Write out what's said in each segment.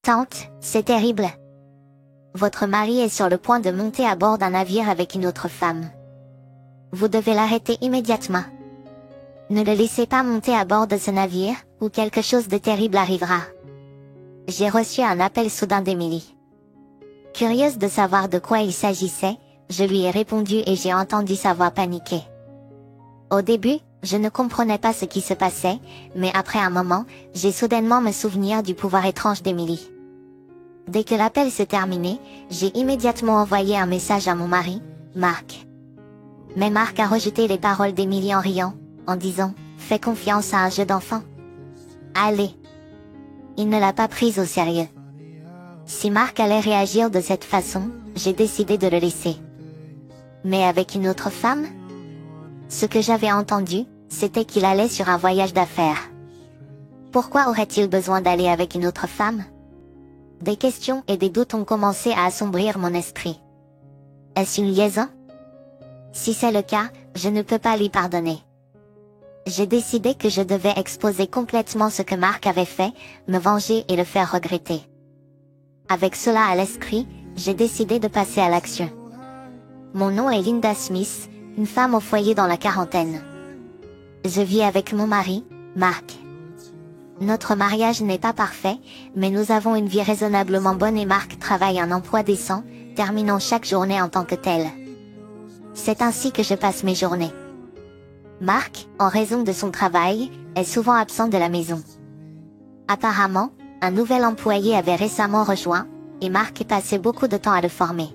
Tante, c'est terrible. Votre mari est sur le point de monter à bord d'un navire avec une autre femme. Vous devez l'arrêter immédiatement. Ne le laissez pas monter à bord de ce navire, ou quelque chose de terrible arrivera. J'ai reçu un appel soudain d'Emily. Curieuse de savoir de quoi il s'agissait, je lui ai répondu et j'ai entendu sa voix paniquer. Au début, je ne comprenais pas ce qui se passait, mais après un moment, j'ai soudainement me souvenir du pouvoir étrange d'Emily. Dès que l'appel s'est terminé, j'ai immédiatement envoyé un message à mon mari, Mark. Mais Mark a rejeté les paroles d'Emily en riant, en disant « Fais confiance à un jeu d'enfant. » Allez. Il ne l'a pas prise au sérieux. Si Mark allait réagir de cette façon, j'ai décidé de le laisser. Mais avec une autre femme? Ce que j'avais entendu, c'était qu'il allait sur un voyage d'affaires. Pourquoi aurait-il besoin d'aller avec une autre femme? Des questions et des doutes ont commencé à assombrir mon esprit. Est-ce une liaison? Si c'est le cas, je ne peux pas lui pardonner. J'ai décidé que je devais exposer complètement ce que Mark avait fait, me venger et le faire regretter. Avec cela à l'esprit, j'ai décidé de passer à l'action. Mon nom est Linda Smith, une femme au foyer dans la quarantaine. Je vis avec mon mari, Mark. Notre mariage n'est pas parfait, mais nous avons une vie raisonnablement bonne et Mark travaille un emploi décent, terminant chaque journée en tant que tel. C'est ainsi que je passe mes journées. Mark, en raison de son travail, est souvent absent de la maison. Apparemment, un nouvel employé avait récemment rejoint, et Mark passait beaucoup de temps à le former.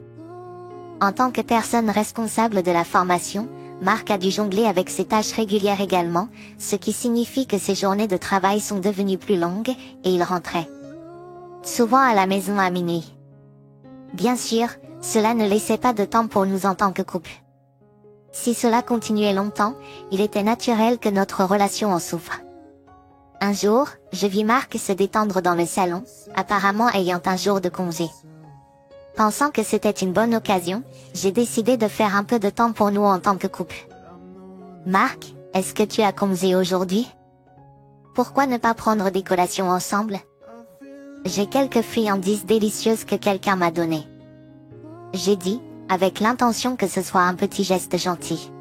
En tant que personne responsable de la formation, Mark a dû jongler avec ses tâches régulières également, ce qui signifie que ses journées de travail sont devenues plus longues, et il rentrait souvent à la maison à minuit. Bien sûr, cela ne laissait pas de temps pour nous en tant que couple. Si cela continuait longtemps, il était naturel que notre relation en souffre. Un jour, je vis Mark se détendre dans le salon, apparemment ayant un jour de congé. Pensant que c'était une bonne occasion, j'ai décidé de faire un peu de temps pour nous en tant que couple. Mark, est-ce que tu as congé aujourd'hui? Pourquoi ne pas prendre des collations ensemble? J'ai quelques friandises délicieuses que quelqu'un m'a données. J'ai dit, avec l'intention que ce soit un petit geste gentil.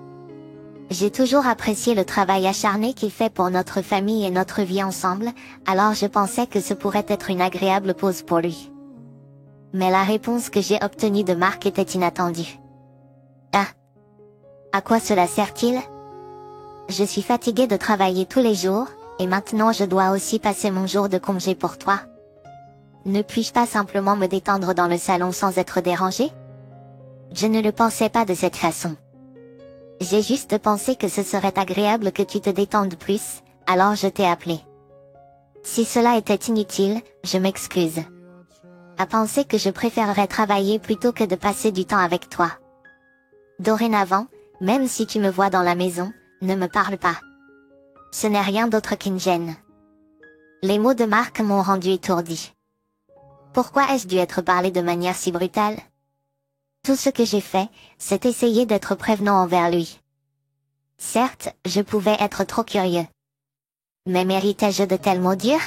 J'ai toujours apprécié le travail acharné qu'il fait pour notre famille et notre vie ensemble, alors je pensais que ce pourrait être une agréable pause pour lui. Mais la réponse que j'ai obtenue de Mark était inattendue. Ah! À quoi cela sert-il? Je suis fatiguée de travailler tous les jours, et maintenant je dois aussi passer mon jour de congé pour toi. Ne puis-je pas simplement me détendre dans le salon sans être dérangée? Je ne le pensais pas de cette façon. J'ai juste pensé que ce serait agréable que tu te détendes plus, alors je t'ai appelé. Si cela était inutile, je m'excuse. À penser que je préférerais travailler plutôt que de passer du temps avec toi. Dorénavant, même si tu me vois dans la maison, ne me parle pas. Ce n'est rien d'autre qu'une gêne. Les mots de Mark m'ont rendu étourdi. Pourquoi ai-je dû être parlé de manière si brutale? Tout ce que j'ai fait, c'est essayer d'être prévenant envers lui. Certes, je pouvais être trop curieux. Mais méritais-je de tels mots durs?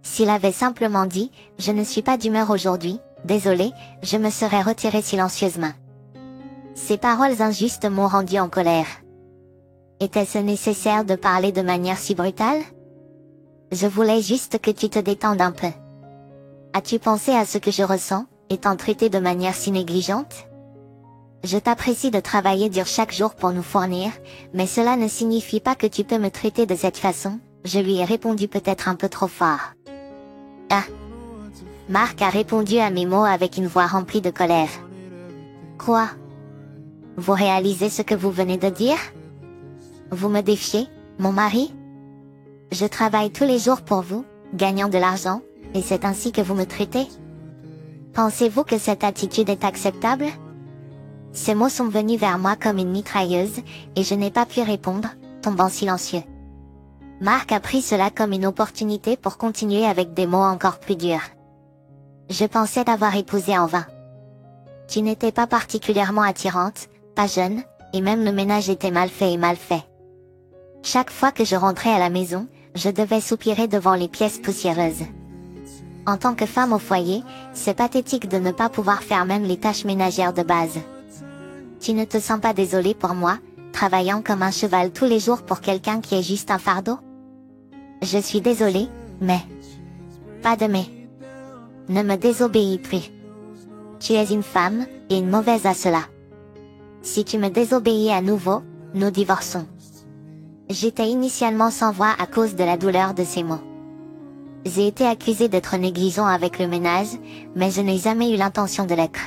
S'il avait simplement dit « Je ne suis pas d'humeur aujourd'hui, désolé », je me serais retiré silencieusement. Ces paroles injustes m'ont rendu en colère. Était-ce nécessaire de parler de manière si brutale? Je voulais juste que tu te détendes un peu. As-tu pensé à ce que je ressens, étant traité de manière si négligente? Je t'apprécie de travailler dur chaque jour pour nous fournir, mais cela ne signifie pas que tu peux me traiter de cette façon, je lui ai répondu peut-être un peu trop fort. Ah! Mark a répondu à mes mots avec une voix remplie de colère. Quoi? Vous réalisez ce que vous venez de dire? Vous me défiez, mon mari? Je travaille tous les jours pour vous, gagnant de l'argent, et c'est ainsi que vous me traitez? Pensez-vous que cette attitude est acceptable? Ces mots sont venus vers moi comme une mitrailleuse, et je n'ai pas pu répondre, tombant silencieux. Mark a pris cela comme une opportunité pour continuer avec des mots encore plus durs. Je pensais t'avoir épousé en vain. Tu n'étais pas particulièrement attirante, pas jeune, et même le ménage était mal fait et mal fait. Chaque fois que je rentrais à la maison, je devais soupirer devant les pièces poussiéreuses. En tant que femme au foyer, c'est pathétique de ne pas pouvoir faire même les tâches ménagères de base. Tu ne te sens pas désolée pour moi, travaillant comme un cheval tous les jours pour quelqu'un qui est juste un fardeau? Je suis désolée, mais... Pas de mais. Ne me désobéis plus. Tu es une femme, et une mauvaise à cela. Si tu me désobéis à nouveau, nous divorçons. J'étais initialement sans voix à cause de la douleur de ces mots. J'ai été accusée d'être négligent avec le ménage, mais je n'ai jamais eu l'intention de l'être.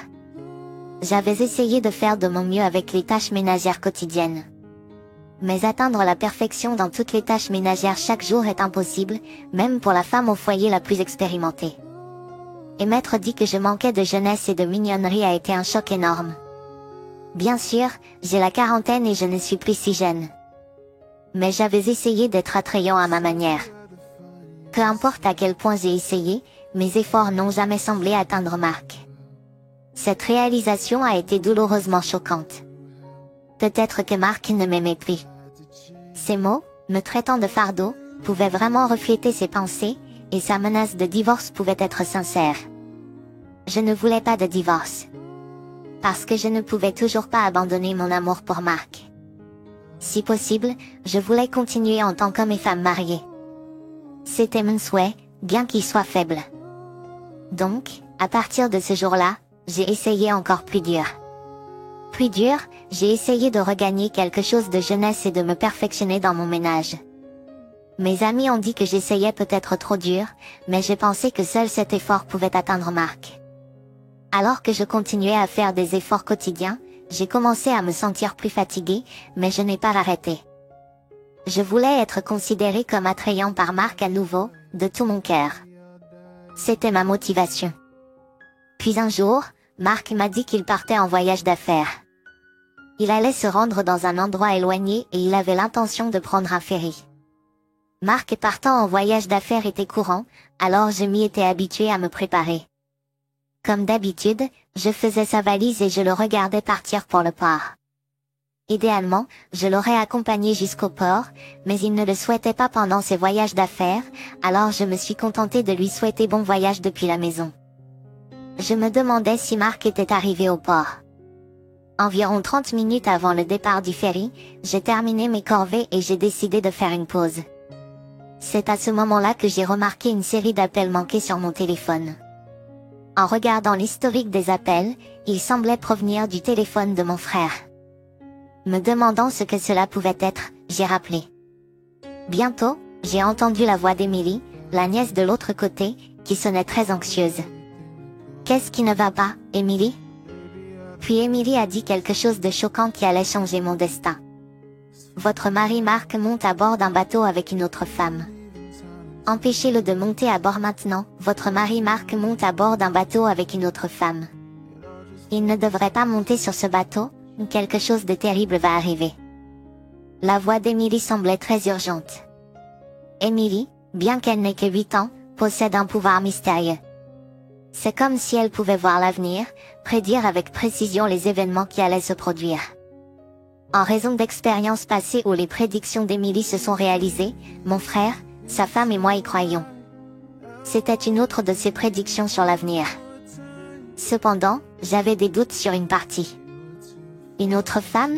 J'avais essayé de faire de mon mieux avec les tâches ménagères quotidiennes. Mais atteindre la perfection dans toutes les tâches ménagères chaque jour est impossible, même pour la femme au foyer la plus expérimentée. Et m'être dit que je manquais de jeunesse et de mignonnerie a été un choc énorme. Bien sûr, j'ai la quarantaine et je ne suis plus si jeune. Mais j'avais essayé d'être attrayant à ma manière. Peu importe à quel point j'ai essayé, mes efforts n'ont jamais semblé atteindre Marc. Cette réalisation a été douloureusement choquante. Peut-être que Marc ne m'aimait plus. Ces mots, me traitant de fardeau, pouvaient vraiment refléter ses pensées, et sa menace de divorce pouvait être sincère. Je ne voulais pas de divorce. Parce que je ne pouvais toujours pas abandonner mon amour pour Marc. Si possible, je voulais continuer en tant qu'homme et femme mariés. C'était mon souhait, bien qu'il soit faible. Donc, à partir de ce jour-là, j'ai essayé encore plus dur. Plus dur, j'ai essayé de regagner quelque chose de jeunesse et de me perfectionner dans mon ménage. Mes amis ont dit que j'essayais peut-être trop dur, mais j'ai pensé que seul cet effort pouvait atteindre Marc. Alors que je continuais à faire des efforts quotidiens, j'ai commencé à me sentir plus fatiguée, mais je n'ai pas arrêté. Je voulais être considérée comme attrayant par Marc à nouveau, de tout mon cœur. C'était ma motivation. Puis un jour, Marc m'a dit qu'il partait en voyage d'affaires. Il allait se rendre dans un endroit éloigné et il avait l'intention de prendre un ferry. Marc partant en voyage d'affaires était courant, alors je m'y étais habituée à me préparer. Comme d'habitude, je faisais sa valise et je le regardais partir pour le port. Idéalement, je l'aurais accompagné jusqu'au port, mais il ne le souhaitait pas pendant ses voyages d'affaires, alors je me suis contentée de lui souhaiter bon voyage depuis la maison. Je me demandais si Marc était arrivé au port. Environ 30 minutes avant le départ du ferry, j'ai terminé mes corvées et j'ai décidé de faire une pause. C'est à ce moment-là que j'ai remarqué une série d'appels manqués sur mon téléphone. En regardant l'historique des appels, ils semblaient provenir du téléphone de mon frère. Me demandant ce que cela pouvait être, j'ai rappelé. Bientôt, j'ai entendu la voix d'Émilie, la nièce de l'autre côté, qui sonnait très anxieuse. « Qu'est-ce qui ne va pas, Émilie ?» Puis Émilie a dit quelque chose de choquant qui allait changer mon destin. « Votre mari Marc monte à bord d'un bateau avec une autre femme. Empêchez-le de monter à bord maintenant, votre mari Marc monte à bord d'un bateau avec une autre femme. Il ne devrait pas monter sur ce bateau, ou quelque chose de terrible va arriver. » La voix d'Émilie semblait très urgente. Émilie, bien qu'elle n'ait que 8 ans, possède un pouvoir mystérieux. C'est comme si elle pouvait voir l'avenir, prédire avec précision les événements qui allaient se produire. En raison d'expériences passées où les prédictions d'Émilie se sont réalisées, mon frère, sa femme et moi y croyions. C'était une autre de ses prédictions sur l'avenir. Cependant, j'avais des doutes sur une partie. Une autre femme?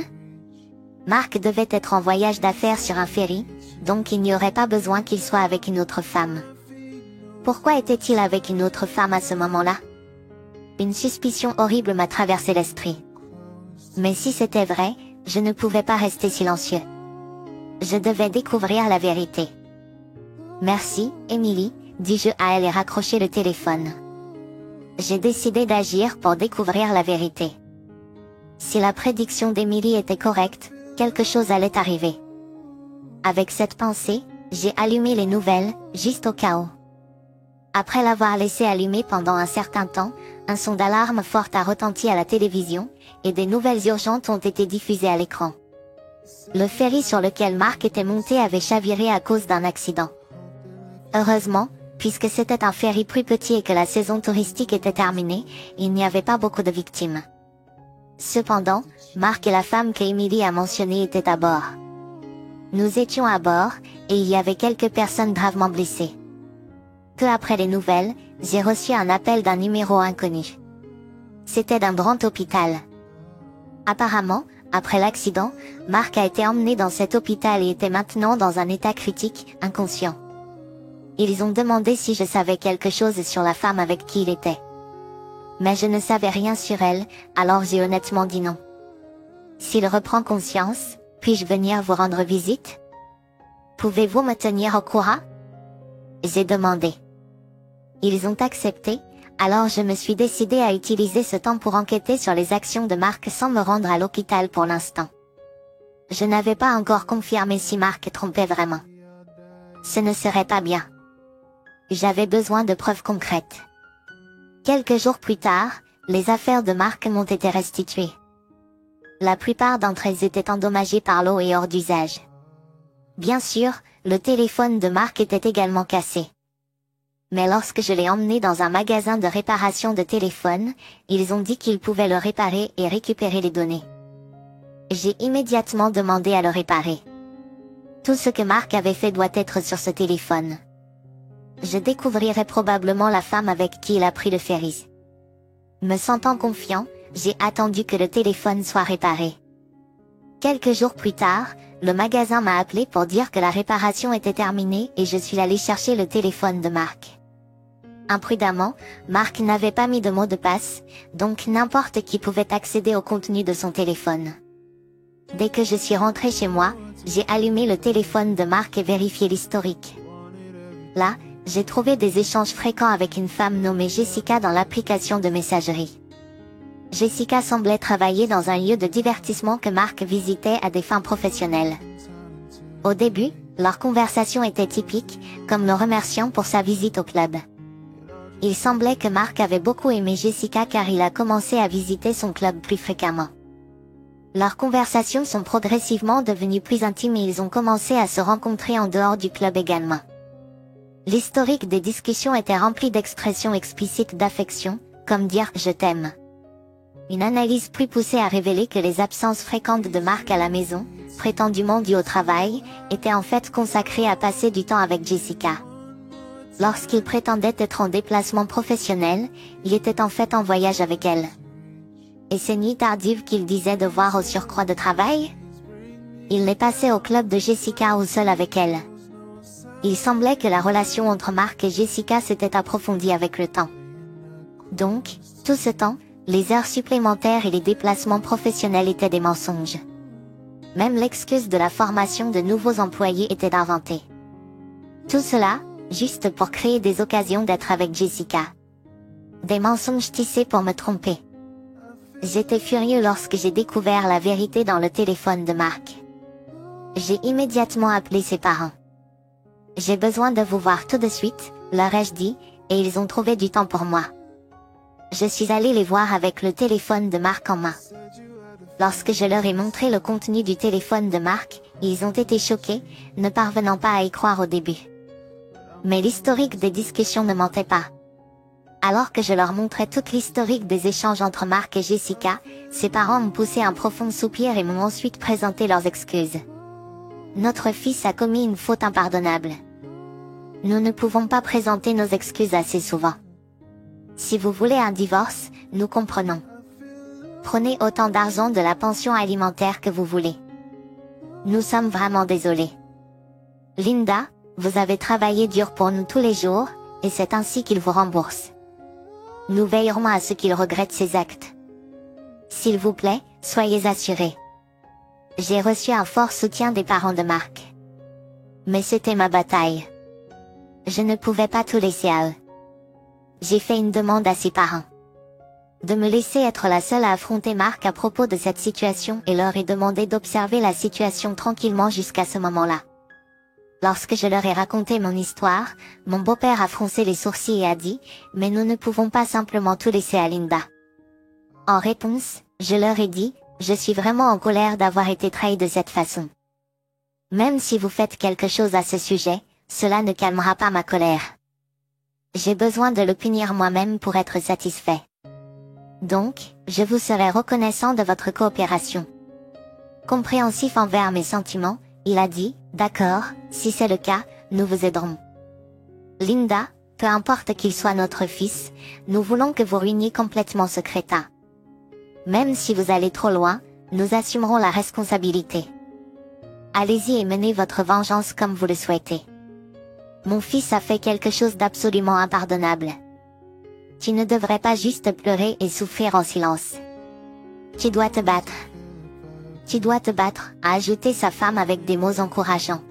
Marc devait être en voyage d'affaires sur un ferry, donc il n'y aurait pas besoin qu'il soit avec une autre femme. Pourquoi était-il avec une autre femme à ce moment-là? Une suspicion horrible m'a traversé l'esprit. Mais si c'était vrai, je ne pouvais pas rester silencieux. Je devais découvrir la vérité. Merci, Émilie, dis-je à elle et raccroché le téléphone. J'ai décidé d'agir pour découvrir la vérité. Si la prédiction d'Émilie était correcte, quelque chose allait arriver. Avec cette pensée, j'ai allumé les nouvelles, juste au cas où. Après l'avoir laissé allumé pendant un certain temps, un son d'alarme fort a retenti à la télévision, et des nouvelles urgentes ont été diffusées à l'écran. Le ferry sur lequel Marc était monté avait chaviré à cause d'un accident. Heureusement, puisque c'était un ferry plus petit et que la saison touristique était terminée, il n'y avait pas beaucoup de victimes. Cependant, Marc et la femme qu'Émilie a mentionnée étaient à bord. Nous étions à bord, et il y avait quelques personnes gravement blessées. Peu après les nouvelles, J'ai reçu un appel d'un numéro inconnu. C'était d'un grand hôpital. Apparemment, après l'accident, Mark a été emmené dans cet hôpital et était maintenant dans un état critique, inconscient. Ils ont demandé si je savais quelque chose sur la femme avec qui il était. Mais je ne savais rien sur elle, alors j'ai honnêtement dit non. S'il reprend conscience, puis-je venir vous rendre visite? Pouvez-vous me tenir au courant? J'ai demandé. Ils ont accepté, alors je me suis décidé à utiliser ce temps pour enquêter sur les actions de Mark sans me rendre à l'hôpital pour l'instant. Je n'avais pas encore confirmé si Mark trompait vraiment. Ce ne serait pas bien. J'avais besoin de preuves concrètes. Quelques jours plus tard, les affaires de Mark m'ont été restituées. La plupart d'entre elles étaient endommagées par l'eau et hors d'usage. Bien sûr, le téléphone de Mark était également cassé. Mais lorsque je l'ai emmené dans un magasin de réparation de téléphone, ils ont dit qu'ils pouvaient le réparer et récupérer les données. J'ai immédiatement demandé à le réparer. Tout ce que Mark avait fait doit être sur ce téléphone. Je découvrirai probablement la femme avec qui il a pris le ferry. Me sentant confiant, j'ai attendu que le téléphone soit réparé. Quelques jours plus tard, le magasin m'a appelé pour dire que la réparation était terminée et je suis allé chercher le téléphone de Mark. Imprudemment, Mark n'avait pas mis de mot de passe, donc n'importe qui pouvait accéder au contenu de son téléphone. Dès que je suis rentré chez moi, j'ai allumé le téléphone de Mark et vérifié l'historique. Là, j'ai trouvé des échanges fréquents avec une femme nommée Jessica dans l'application de messagerie. Jessica semblait travailler dans un lieu de divertissement que Mark visitait à des fins professionnelles. Au début, leur conversation était typique, comme le remerciant pour sa visite au club. Il semblait que Mark avait beaucoup aimé Jessica car il a commencé à visiter son club plus fréquemment. Leurs conversations sont progressivement devenues plus intimes et ils ont commencé à se rencontrer en dehors du club également. L'historique des discussions était rempli d'expressions explicites d'affection, comme dire « je t'aime ». Une analyse plus poussée a révélé que les absences fréquentes de Mark à la maison, prétendument dues au travail, étaient en fait consacrées à passer du temps avec Jessica. Lorsqu'il prétendait être en déplacement professionnel, il était en fait en voyage avec elle. Et ces nuits tardives qu'il disait devoir au surcroît de travail? Il les passait au club de Jessica ou seul avec elle. Il semblait que la relation entre Mark et Jessica s'était approfondie avec le temps. Donc, tout ce temps, les heures supplémentaires et les déplacements professionnels étaient des mensonges. Même l'excuse de la formation de nouveaux employés était inventée. Tout cela, juste pour créer des occasions d'être avec Jessica. Des mensonges tissés pour me tromper. J'étais furieux lorsque j'ai découvert la vérité dans le téléphone de Mark. J'ai immédiatement appelé ses parents. J'ai besoin de vous voir tout de suite, leur ai-je dit, et ils ont trouvé du temps pour moi. Je suis allé les voir avec le téléphone de Mark en main. Lorsque je leur ai montré le contenu du téléphone de Mark, ils ont été choqués, ne parvenant pas à y croire au début. Mais l'historique des discussions ne mentait pas. Alors que je leur montrais toute l'historique des échanges entre Mark et Jessica, ses parents m'ont poussé un profond soupir et m'ont ensuite présenté leurs excuses. Notre fils a commis une faute impardonnable. Nous ne pouvons pas présenter nos excuses assez souvent. Si vous voulez un divorce, nous comprenons. Prenez autant d'argent de la pension alimentaire que vous voulez. Nous sommes vraiment désolés. Linda, vous avez travaillé dur pour nous tous les jours, et c'est ainsi qu'il vous rembourse. Nous veillerons à ce qu'il regrette ses actes. S'il vous plaît, soyez assurés. J'ai reçu un fort soutien des parents de Mark. Mais c'était ma bataille. Je ne pouvais pas tout laisser à eux. J'ai fait une demande à ses parents. De me laisser être la seule à affronter Mark à propos de cette situation et leur ai demandé d'observer la situation tranquillement jusqu'à ce moment-là. Lorsque je leur ai raconté mon histoire, mon beau-père a froncé les sourcils et a dit « Mais nous ne pouvons pas simplement tout laisser à Linda ». En réponse, je leur ai dit « Je suis vraiment en colère d'avoir été trahi de cette façon. Même si vous faites quelque chose à ce sujet, cela ne calmera pas ma colère. J'ai besoin de le punir moi-même pour être satisfait. Donc, je vous serai reconnaissant de votre coopération. » Compréhensif envers mes sentiments, il a dit « D'accord, si c'est le cas, nous vous aiderons. » Linda, Peu importe qu'il soit notre fils, nous voulons que vous ruiniez complètement ce crétin. Même si vous allez trop loin, nous assumerons la responsabilité. Allez-y et menez votre vengeance comme vous le souhaitez. Mon fils a fait quelque chose d'absolument impardonnable. Tu ne devrais pas juste pleurer et souffrir en silence. Tu dois te battre. Tu dois te battre, a ajouté sa femme avec des mots encourageants.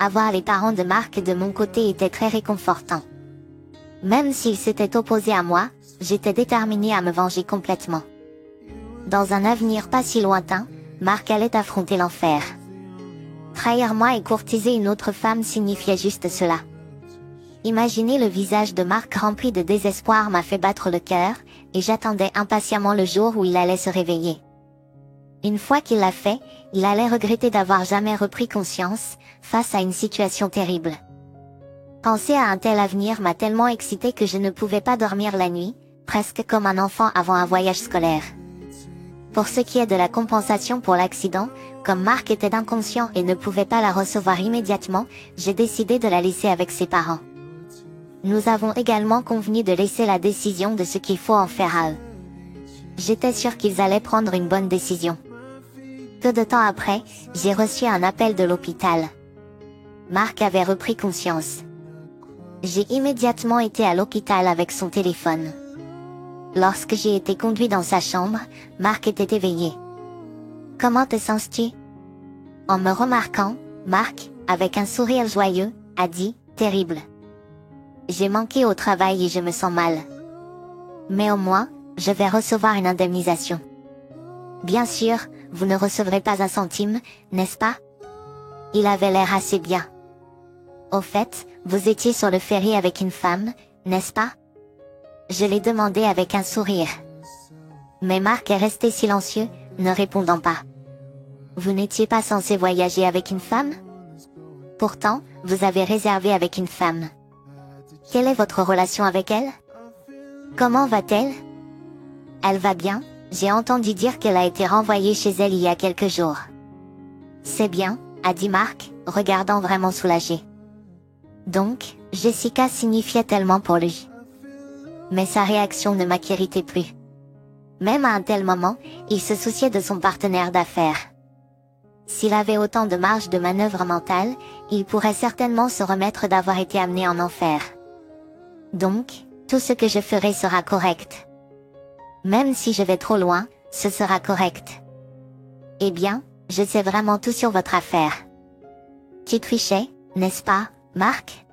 Avoir les parents de Mark de mon côté était très réconfortant. Même s'ils s'étaient opposés à moi, j'étais déterminée à me venger complètement. Dans un avenir pas si lointain, Mark allait affronter l'enfer. Trahir moi et courtiser une autre femme signifiait juste cela. Imaginer le visage de Mark rempli de désespoir m'a fait battre le cœur, et j'attendais impatiemment le jour où il allait se réveiller. Une fois qu'il l'a fait, il allait regretter d'avoir jamais repris conscience, face à une situation terrible. Penser à un tel avenir m'a tellement excité que je ne pouvais pas dormir la nuit, presque comme un enfant avant un voyage scolaire. Pour ce qui est de la compensation pour l'accident, comme Mark était inconscient et ne pouvait pas la recevoir immédiatement, j'ai décidé de la laisser avec ses parents. Nous avons également convenu de laisser la décision de ce qu'il faut en faire à eux. J'étais sûre qu'ils allaient prendre une bonne décision. Peu de temps après, j'ai reçu un appel de l'hôpital. Mark avait repris conscience. J'ai immédiatement été à l'hôpital avec son téléphone. Lorsque j'ai été conduit dans sa chambre, Mark était éveillé. « Comment te sens-tu » En me remarquant, Mark, avec un sourire joyeux, a dit « Terrible. J'ai manqué au travail et je me sens mal. Mais au moins, je vais recevoir une indemnisation. » Bien sûr, vous ne recevrez pas un centime, n'est-ce pas? Il avait l'air assez bien. Au fait, vous étiez sur le ferry avec une femme, n'est-ce pas? Je l'ai demandé avec un sourire. Mais Mark est resté silencieux, ne répondant pas. Vous n'étiez pas censé voyager avec une femme? Pourtant, vous avez réservé avec une femme. Quelle est votre relation avec elle? Comment va-t-elle? Elle va bien, j'ai entendu dire qu'elle a été renvoyée chez elle il y a quelques jours. C'est bien, a dit Mark, regardant vraiment soulagé. Donc, Jessica signifiait tellement pour lui. Mais sa réaction ne m'inquiétait plus. Même à un tel moment, il se souciait de son partenaire d'affaires. S'il avait autant de marge de manœuvre mentale, il pourrait certainement se remettre d'avoir été amené en enfer. Donc, tout ce que je ferai sera correct. Même si je vais trop loin, ce sera correct. Eh bien, je sais vraiment tout sur votre affaire. Tu trichais, n'est-ce pas, Mark?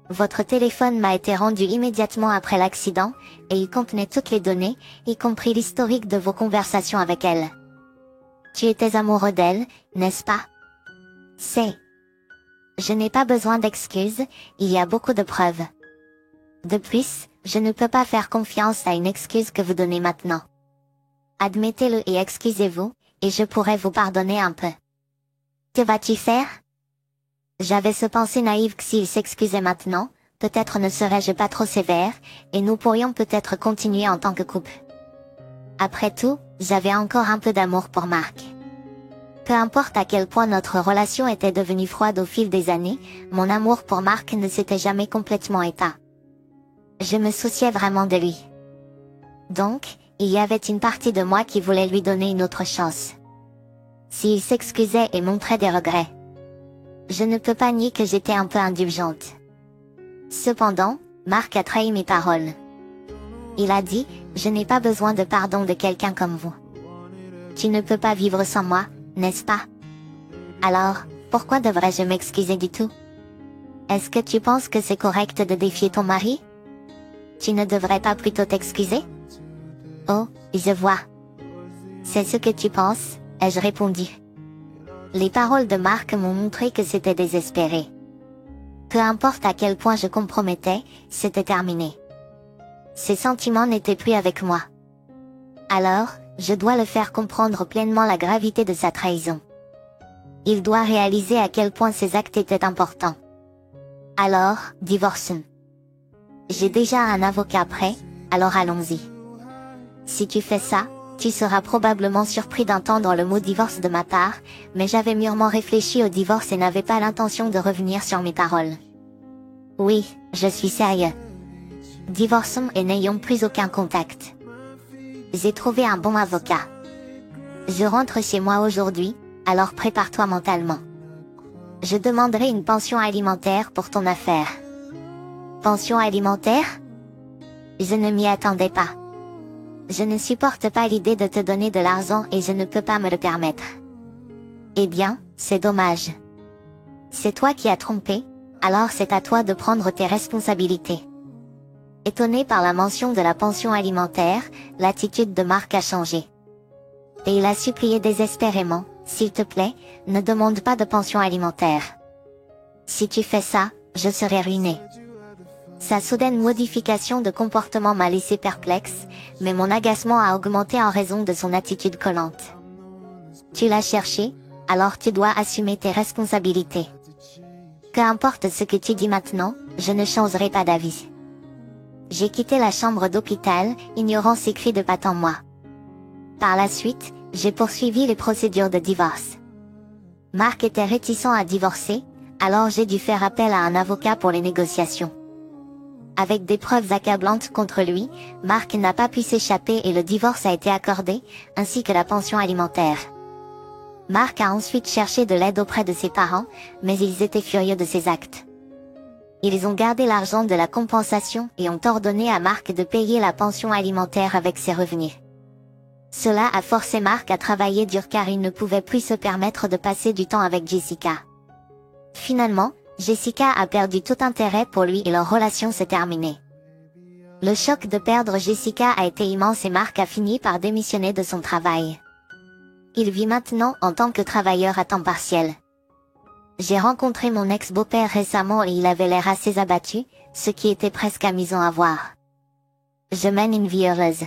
Votre téléphone m'a été rendu immédiatement après l'accident, et il contenait toutes les données, y compris l'historique de vos conversations avec elle. Tu étais amoureux d'elle, n'est-ce pas? C'est. Je n'ai pas besoin d'excuses, il y a beaucoup de preuves. De plus, je ne peux pas faire confiance à une excuse que vous donnez maintenant. Admettez-le et excusez-vous, et je pourrai vous pardonner un peu. Que vas-tu faire? J'avais ce pensée naïve que s'il s'excusait maintenant, peut-être ne serais-je pas trop sévère, et nous pourrions peut-être continuer en tant que couple. Après tout, j'avais encore un peu d'amour pour Mark. Peu importe à quel point notre relation était devenue froide au fil des années, mon amour pour Mark ne s'était jamais complètement éteint. Je me souciais vraiment de lui. Donc, il y avait une partie de moi qui voulait lui donner une autre chance. S'il s'excusait et montrait des regrets, je ne peux pas nier que j'étais un peu indulgente. Cependant, Mark a trahi mes paroles. Il a dit, je n'ai pas besoin de pardon de quelqu'un comme vous. Tu ne peux pas vivre sans moi, n'est-ce pas? Alors, pourquoi devrais-je m'excuser du tout? Est-ce que tu penses que c'est correct de défier ton mari? Tu ne devrais pas plutôt t'excuser? Oh, je vois. C'est ce que tu penses, ai-je répondu. Les paroles de Mark m'ont montré que c'était désespéré. Peu importe à quel point je compromettais, c'était terminé. Ses sentiments n'étaient plus avec moi. Alors, je dois le faire comprendre pleinement la gravité de sa trahison. Il doit réaliser à quel point ses actes étaient importants. Alors, divorçons. J'ai déjà un avocat prêt, alors allons-y. Si tu fais ça, tu seras probablement surpris d'entendre le mot divorce de ma part, mais j'avais mûrement réfléchi au divorce et n'avais pas l'intention de revenir sur mes paroles. Oui, Je suis sérieux. Divorçons et n'ayons plus aucun contact. J'ai trouvé un bon avocat. Je rentre chez moi aujourd'hui, alors prépare-toi mentalement. Je demanderai une pension alimentaire pour ton affaire. Pension alimentaire? Je ne m'y attendais pas. Je ne supporte pas l'idée de te donner de l'argent et je ne peux pas me le permettre. Eh bien, c'est dommage. C'est toi qui as trompé, alors c'est à toi de prendre tes responsabilités. Étonné par la mention de la pension alimentaire, l'attitude de Mark a changé. Et il a supplié désespérément, s'il te plaît, ne demande pas de pension alimentaire. Si tu fais ça, je serai ruiné. Sa soudaine modification de comportement m'a laissé perplexe, mais mon agacement a augmenté en raison de son attitude collante. Tu l'as cherché, alors tu dois assumer tes responsabilités. Qu'importe ce que tu dis maintenant, je ne changerai pas d'avis. J'ai quitté la chambre d'hôpital, ignorant ces cris de patte en moi. Par la suite, j'ai poursuivi les procédures de divorce. Mark était réticent à divorcer, alors j'ai dû faire appel à un avocat pour les négociations. Avec des preuves accablantes contre lui, Mark n'a pas pu s'échapper et le divorce a été accordé, ainsi que la pension alimentaire. Mark a ensuite cherché de l'aide auprès de ses parents, mais ils étaient furieux de ses actes. Ils ont gardé l'argent de la compensation et ont ordonné à Mark de payer la pension alimentaire avec ses revenus. Cela a forcé Mark à travailler dur car il ne pouvait plus se permettre de passer du temps avec Jessica. Finalement, Jessica a perdu tout intérêt pour lui et leur relation s'est terminée. Le choc de perdre Jessica a été immense et Mark a fini par démissionner de son travail. Il vit maintenant en tant que travailleur à temps partiel. J'ai rencontré mon ex-beau-père récemment et il avait l'air assez abattu, ce qui était presque amusant à voir. Je mène une vie heureuse.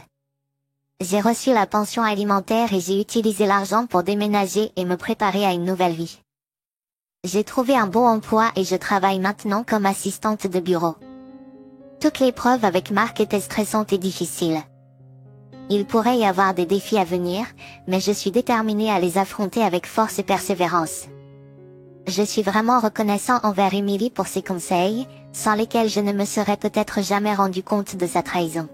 J'ai reçu la pension alimentaire et j'ai utilisé l'argent pour déménager et me préparer à une nouvelle vie. J'ai trouvé un bon emploi et je travaille maintenant comme assistante de bureau. Toute l'épreuve avec Mark était stressante et difficile. Il pourrait y avoir des défis à venir, mais je suis déterminée à les affronter avec force et persévérance. Je suis vraiment reconnaissant envers Emily pour ses conseils, sans lesquels je ne me serais peut-être jamais rendu compte de sa trahison.